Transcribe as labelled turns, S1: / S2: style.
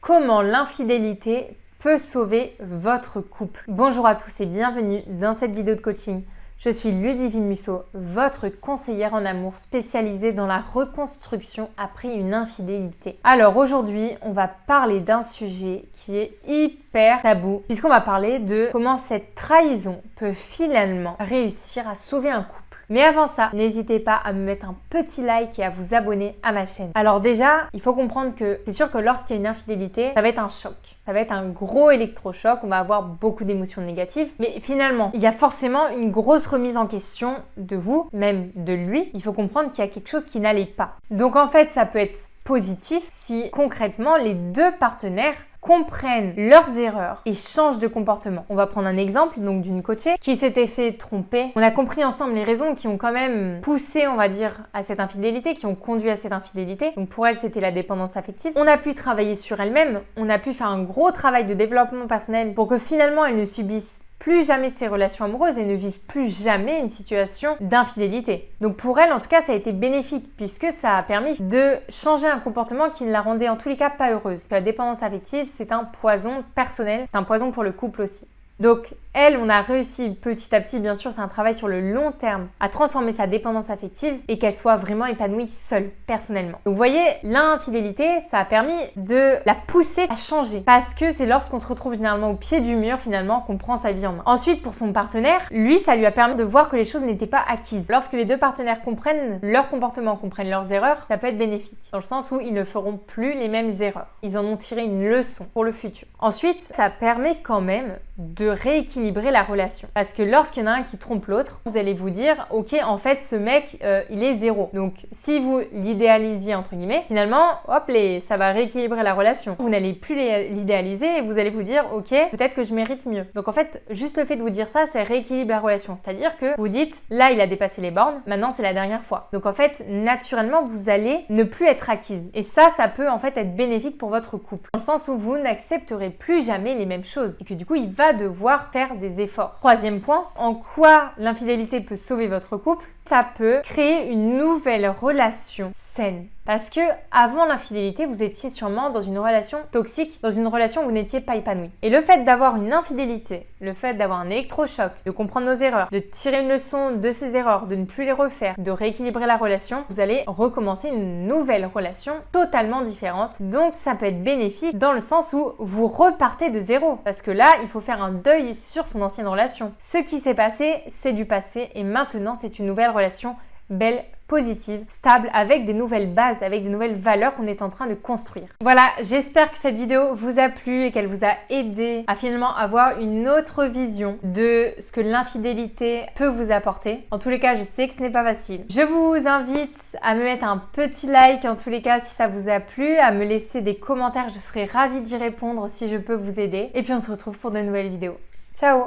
S1: Comment l'infidélité peut sauver votre couple. Bonjour à tous et bienvenue dans cette vidéo de coaching. Je suis Ludivine Musso, votre conseillère en amour spécialisée dans la reconstruction après une infidélité. Alors aujourd'hui, on va parler d'un sujet qui est hyper tabou puisqu'on va parler de comment cette trahison peut finalement réussir à sauver un couple. Mais avant ça, n'hésitez pas à me mettre un petit like et à vous abonner à ma chaîne. Alors déjà, il faut comprendre que c'est sûr que lorsqu'il y a une infidélité, ça va être un choc. Ça va être un gros électrochoc, on va avoir beaucoup d'émotions négatives. Mais finalement, il y a forcément une grosse remise en question de vous, même de lui. Il faut comprendre qu'il y a quelque chose qui n'allait pas. Donc en fait, ça peut être positif si concrètement les deux partenaires comprennent leurs erreurs et changent de comportement. On va prendre un exemple donc d'une coachée qui s'était fait tromper. On a compris ensemble les raisons qui ont quand même poussé, on va dire, à cette infidélité, qui ont conduit à cette infidélité. Donc pour elle, c'était la dépendance affective. On a pu travailler sur elle-même, on a pu faire un gros travail de développement personnel pour que finalement elle ne subisse plus jamais ses relations amoureuses et ne vivent plus jamais une situation d'infidélité. Donc pour elle, en tout cas, ça a été bénéfique puisque ça a permis de changer un comportement qui ne la rendait en tous les cas pas heureuse. La dépendance affective, c'est un poison personnel, c'est un poison pour le couple aussi. Donc elle, on a réussi petit à petit, bien sûr, c'est un travail sur le long terme, à transformer sa dépendance affective et qu'elle soit vraiment épanouie seule, personnellement. Donc vous voyez, l'infidélité, ça a permis de la pousser à changer parce que c'est lorsqu'on se retrouve généralement au pied du mur, finalement, qu'on prend sa vie en main. Ensuite, pour son partenaire, lui, ça lui a permis de voir que les choses n'étaient pas acquises. Lorsque les deux partenaires comprennent leur comportement, comprennent leurs erreurs, ça peut être bénéfique, dans le sens où ils ne feront plus les mêmes erreurs. Ils en ont tiré une leçon pour le futur. Ensuite, ça permet quand même de rééquilibrer la relation. Parce que lorsqu'il y en a un qui trompe l'autre, vous allez vous dire, ok, en fait, ce mec, il est zéro. Donc, si vous l'idéalisiez, entre guillemets, finalement, hop, ça va rééquilibrer la relation. Vous n'allez plus l'idéaliser et vous allez vous dire, ok, peut-être que je mérite mieux. Donc, en fait, juste le fait de vous dire ça, ça rééquilibre la relation. C'est-à-dire que vous dites, là, il a dépassé les bornes, maintenant, c'est la dernière fois. Donc, en fait, naturellement, vous allez ne plus être acquise. Et ça peut, en fait, être bénéfique pour votre couple. Dans le sens où vous n'accepterez plus jamais les mêmes choses. Et que du coup, il va devoir faire des efforts. Troisième point, en quoi l'infidélité peut sauver votre couple? Ça peut créer une nouvelle relation saine. Parce que avant l'infidélité, vous étiez sûrement dans une relation toxique, dans une relation où vous n'étiez pas épanoui. Et le fait d'avoir une infidélité, le fait d'avoir un électrochoc, de comprendre nos erreurs, de tirer une leçon de ces erreurs, de ne plus les refaire, de rééquilibrer la relation, vous allez recommencer une nouvelle relation totalement différente. Donc ça peut être bénéfique dans le sens où vous repartez de zéro. Parce que là, il faut faire un deuil sur son ancienne relation. Ce qui s'est passé, c'est du passé et maintenant c'est une nouvelle relation belle, positive, stable, avec des nouvelles bases, avec des nouvelles valeurs qu'on est en train de construire. Voilà, j'espère que cette vidéo vous a plu et qu'elle vous a aidé à finalement avoir une autre vision de ce que l'infidélité peut vous apporter. En tous les cas, je sais que ce n'est pas facile. Je vous invite à me mettre un petit like en tous les cas si ça vous a plu, à me laisser des commentaires, je serai ravie d'y répondre si je peux vous aider. Et puis on se retrouve pour de nouvelles vidéos. Ciao!